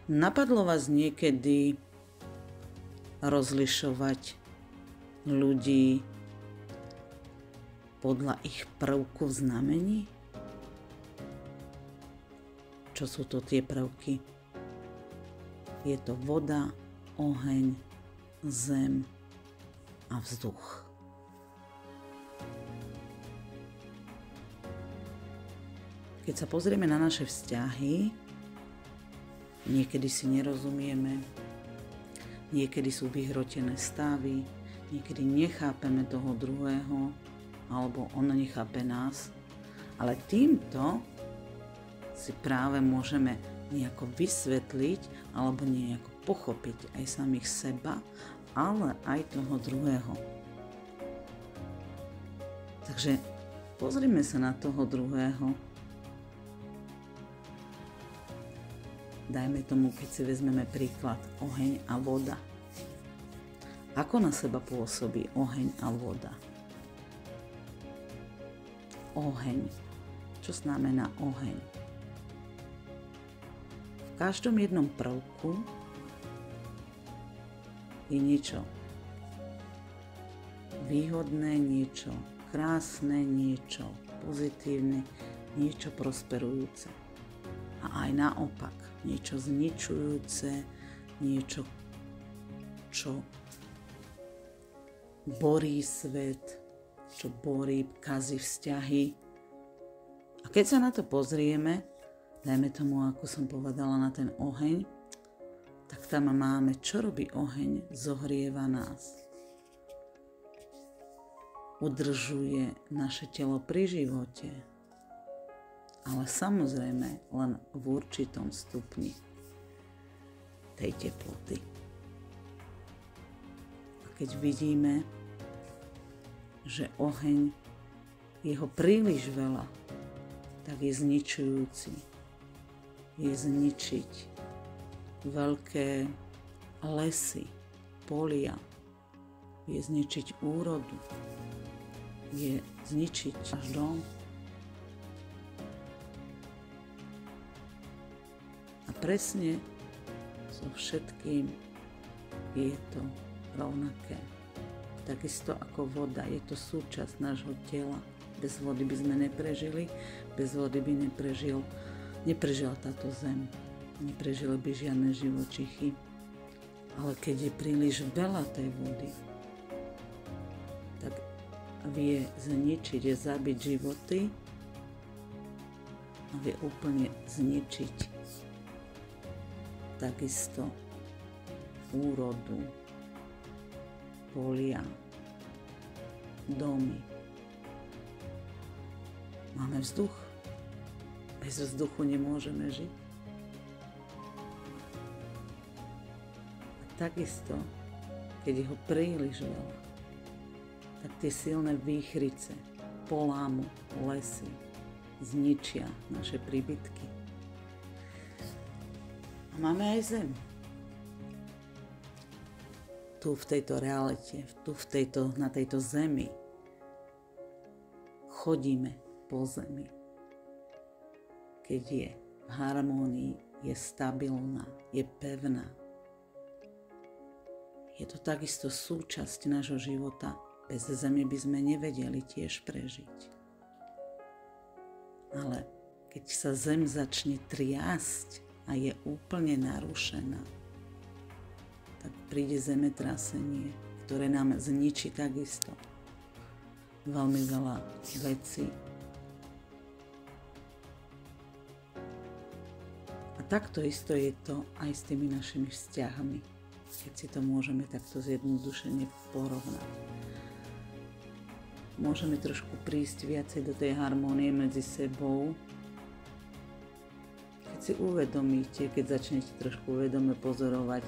Napadlo vás niekedy rozlišovať ľudí podľa ich prvkov v znamení? Čo sú to tie prvky? Je to voda, oheň, zem a vzduch. Keď sa pozrieme na naše vzťahy, niekedy si nerozumieme, niekedy sú vyhrotené stavy, niekedy nechápeme toho druhého, alebo on nechápe nás, ale týmto si práve môžeme nejako vysvetliť alebo nejako pochopiť aj samých seba, ale aj toho druhého. Takže pozrime sa na toho druhého. Dajme tomu, keď si vezmeme príklad oheň a voda. Ako na seba pôsobí oheň a voda? Oheň. Čo znamená oheň? V každom jednom prvku je niečo výhodné, niečo krásne, niečo pozitívne, niečo prosperujúce. A aj naopak, niečo zničujúce, niečo, čo borí svet, čo borí, kazí vzťahy. A keď sa na to pozrieme, dajme tomu, ako som povedala, na ten oheň, tak tam máme, čo robí oheň, zohrieva nás. Udržuje naše telo pri živote, ale samozrejme len v určitom stupni tej teploty. A keď vidíme, že oheň, je ho príliš veľa, tak je zničujúci. Je zničiť veľké lesy, polia, je zničiť úrodu, je zničiť až dom. A presne so všetkým je to rovnaké. Takisto ako voda, je to súčasť nášho tela. Bez vody by sme neprežili, bez vody by neprežila táto zem. Neprežili by žiadne živočichy. Ale keď je príliš veľa tej vody, tak vie zničiť, je zabiť životy a vie úplne zničiť takisto úrodu, polia, domy. Máme vzduch. Bez vzduchu nemôžeme žiť. A takisto, keď je ho príliš veľa, tak tie silné výchrice polámu lesy, zničia naše príbytky. A máme aj zem. Tu v tejto realite, na tejto zemi chodíme po zemi. Keď je v harmónii, je stabilná, je pevná. Je to takisto súčasť nášho života. Bez zeme by sme nevedeli tiež prežiť. Ale keď sa zem začne triasť a je úplne narušená, tak príde zemetrasenie, ktoré nám zničí takisto veľmi veľa vecí. A takto isto je to aj s tými našimi vzťahmi, keď si to môžeme takto zjednodušene porovnať. Môžeme trošku prísť viacej do tej harmónie medzi sebou, keď si uvedomíte, keď začnete trošku vedome pozorovať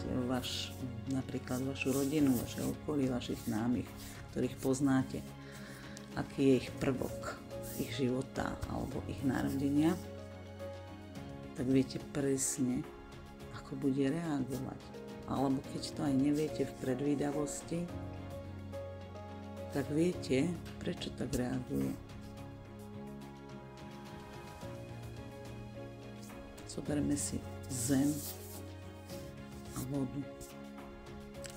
napríklad vašu rodinu, vaše okolie, vašich známych, ktorých poznáte, aký je ich prvok ich života alebo ich narodenia, tak viete presne, ako bude reagovať. Alebo keď to aj neviete v predvídavosti, tak viete, prečo tak reaguje. Zoberme si zem a vodu.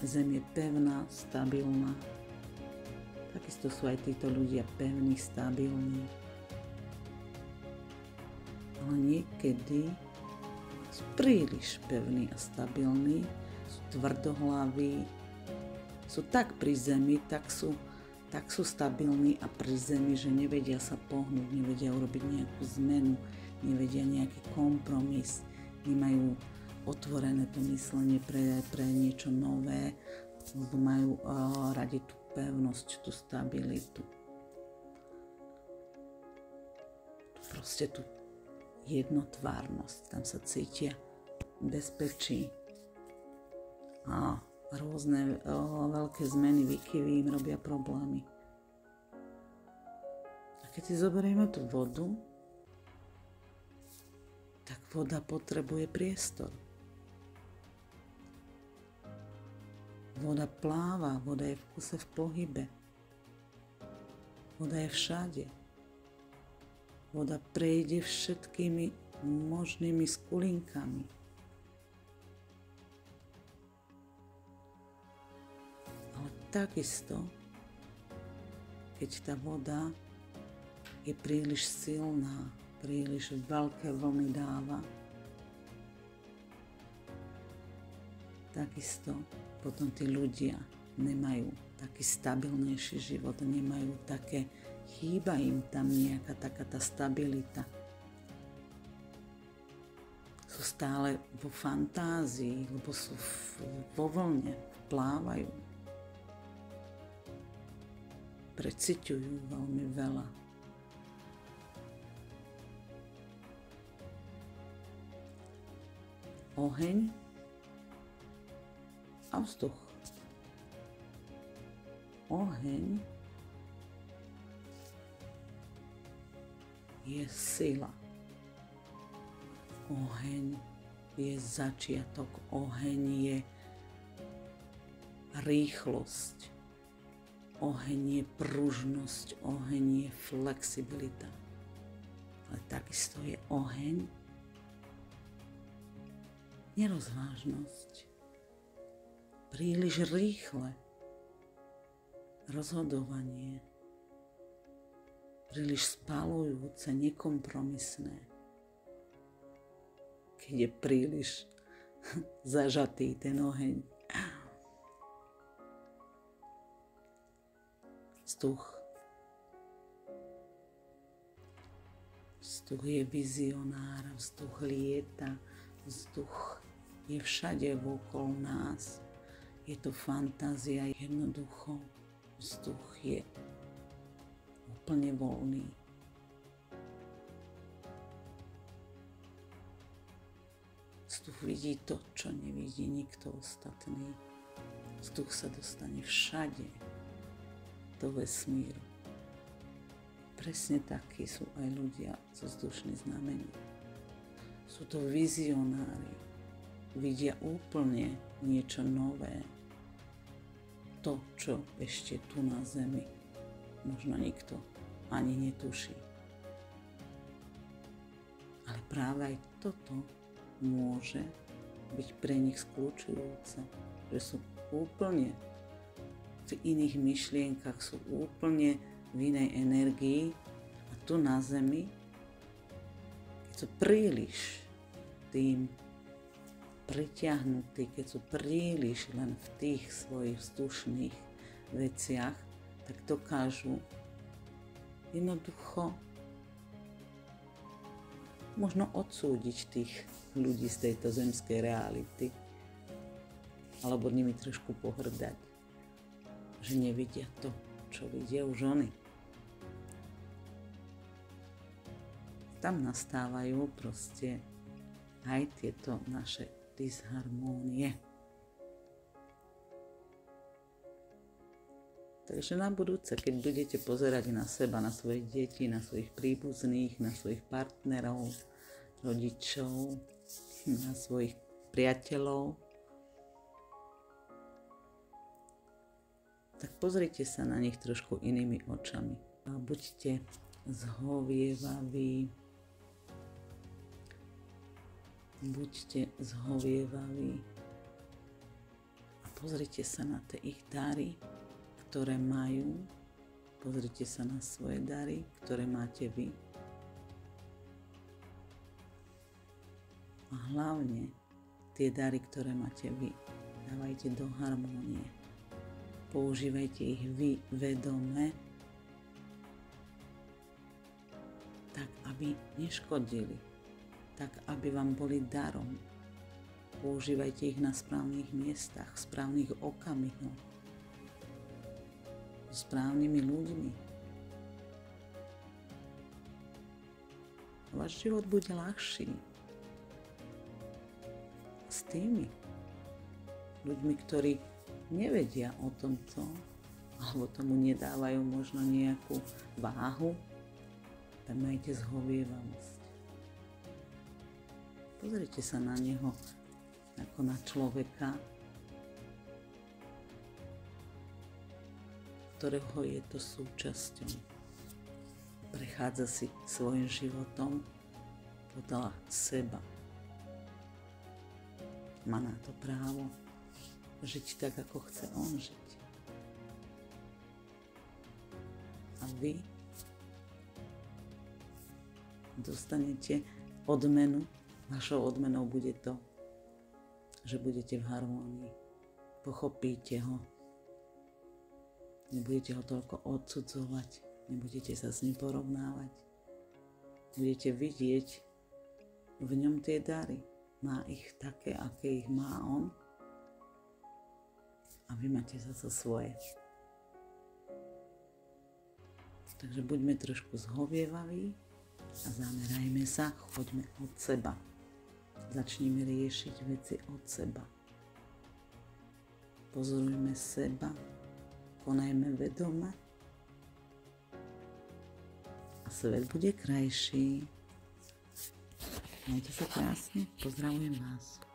Zem je pevná, stabilná. Takisto sú aj títo ľudia pevní, stabilní. Ale niekedy sú príliš pevní a stabilní, sú tvrdohlaví, sú tak pri zemi, tak sú stabilní a pri zemi, že nevedia sa pohnúť, nevedia urobiť nejakú zmenu, nevedia nejaký kompromis, nemajú otvorené to myslenie pre niečo nové, lebo majú radi tú pevnosť, tú stabilitu. Proste tú jednotvárnosť, tam sa cítia bezpečí a rôzne veľké zmeny, výkyvy im robia problémy. A keď si zoberieme tú vodu, tak voda potrebuje priestor. Voda pláva, voda je v kuse v pohybe. Voda je všade. Voda prejde všetkými možnými skulinkami. Ale takisto, keď tá voda je príliš silná, príliš veľké vlny dáva, takisto potom tí ľudia nemajú taký stabilnejší život, nemajú také, chýba im tam nejaká taká tá stabilita. Sú stále vo fantázii, lebo sú vo vlne, plávajú. Preciťujú veľmi veľa. Oheň a vzduch. Oheň je sila. Oheň je začiatok. Oheň je rýchlosť. Oheň je pružnosť. Oheň je flexibilita. Ale takisto je oheň nerozvážnosť. Príliš rýchle rozhodovanie, príliš spálujúce, nekompromisné, keď je príliš zažatý ten oheň. Vzduch. Vzduch je vizionár, vzduch lieta, vzduch je všade okolo nás. Je to fantázia, jednoducho. Vzduch je úplne voľný. Vzduch vidí to, čo nevidí nikto ostatný. Vzduch sa dostane všade do vesmíru. Presne takí sú aj ľudia zo vzdušných znamení. Sú to vizionári. Vidia úplne niečo nové. To, čo ešte tu na Zemi možno nikto ani netuší. Ale práve aj toto môže byť pre nich skľúčujúce, že sú úplne v iných myšlienkach, sú úplne v inej energii a tu na Zemi, keď sú príliš tým pritiahnutí, keď sú príliš len v tých svojich vzdušných veciach, tak dokážu jednoducho možno odsúdiť tých ľudí z tejto zemskej reality alebo nimi trošku pohrdať, že nevidia to, čo vidia už oni. Tam nastávajú proste aj tieto naše disharmónie. Takže na budúce, keď budete pozerať na seba, na svojich detí, na svojich príbuzných, na svojich partnerov, rodičov, na svojich priateľov, tak pozrite sa na nich trošku inými očami. A buďte zhovievaví. Buďte zhovievaví Pozrite sa na tie ich dary, ktoré majú. Pozrite sa na svoje dary, ktoré máte vy. A hlavne tie dary, ktoré máte vy, dávajte do harmónie. Používajte ich vy vedome, tak aby neškodili, tak aby vám boli darom. Používajte ich na správnych miestach, v správnych okamihoch, s správnymi ľuďmi. Váš život bude ľahší s tými ľuďmi, ktorí nevedia o tomto, alebo tomu nedávajú možno nejakú váhu, tak majte zhovievavosť. Pozrite sa na neho ako na človeka, ktorého je to súčasťou. Prechádza si svojim životom podľa seba. Má na to právo žiť tak, ako chce on žiť. A vy dostanete odmenu. Vašou odmenou bude to, že budete v harmónii. Pochopíte ho. Nebudete ho toľko odsudzovať. Nebudete sa s ním porovnávať. Budete vidieť v ňom tie dary. Má ich také, aké ich má on. A vy máte zase svoje. Takže buďme trošku zhovievaví a zamerajme sa, choďme od seba. Začnime riešiť veci od seba. Pozorujme seba, konajme vedome a svet bude krajší. Majte sa krásne, pozdravujem vás.